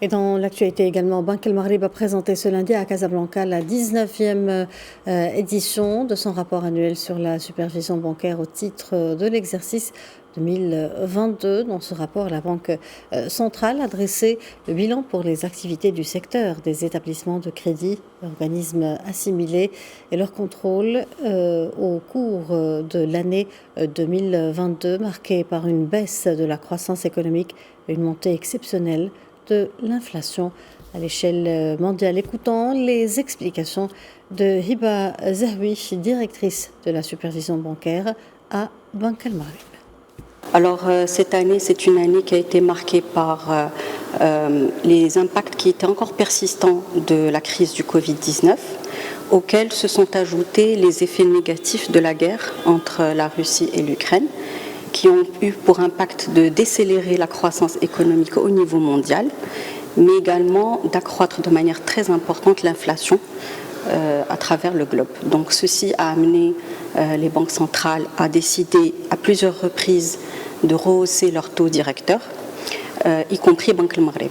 Et dans l'actualité également, Banque El Maghrib a présenté ce lundi à Casablanca la 19e édition de son rapport annuel sur la supervision bancaire au titre de l'exercice 2022. Dans ce rapport, la Banque centrale a dressé le bilan pour les activités du secteur des établissements de crédit, organismes assimilés et leur contrôle au cours de l'année 2022, marquée par une baisse de la croissance économique et une montée exceptionnelle de l'inflation à l'échelle mondiale. Écoutons les explications de Hiba Zahwi, directrice de la supervision bancaire à Banque El Maghrib. Alors cette année, c'est une année qui a été marquée par les impacts qui étaient encore persistants de la crise du Covid-19, auxquels se sont ajoutés les effets négatifs de la guerre entre la Russie et l'Ukraine, qui ont eu pour impact de décélérer la croissance économique au niveau mondial, mais également d'accroître de manière très importante l'inflation à travers le globe. Donc ceci a amené les banques centrales à décider à plusieurs reprises de rehausser leur taux directeur, y compris Banque El Maghrib.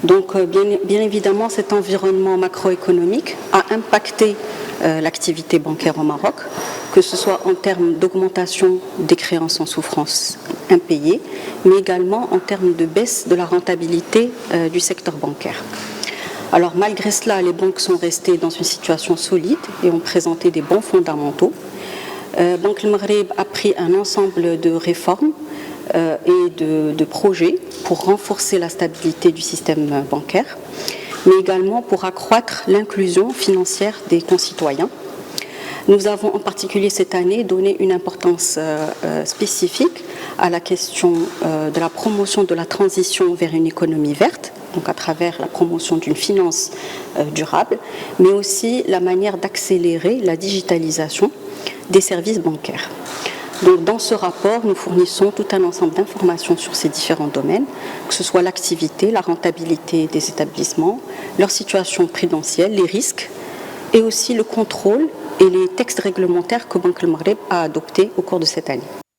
Donc bien évidemment, cet environnement macroéconomique a impacté l'activité bancaire au Maroc, que ce soit en termes d'augmentation des créances en souffrance impayées, mais également en termes de baisse de la rentabilité du secteur bancaire. Alors malgré cela, les banques sont restées dans une situation solide et ont présenté des bons fondamentaux. Banque El Maghrib a pris un ensemble de réformes et de projets pour renforcer la stabilité du système bancaire, mais également pour accroître l'inclusion financière des concitoyens. Nous avons en particulier cette année donné une importance spécifique à la question de la promotion de la transition vers une économie verte, donc à travers la promotion d'une finance durable, mais aussi la manière d'accélérer la digitalisation des services bancaires. Donc, dans ce rapport, nous fournissons tout un ensemble d'informations sur ces différents domaines, que ce soit l'activité, la rentabilité des établissements, leur situation prudentielle, les risques, et aussi le contrôle et les textes réglementaires que Banque El Maghrib a adoptés au cours de cette année.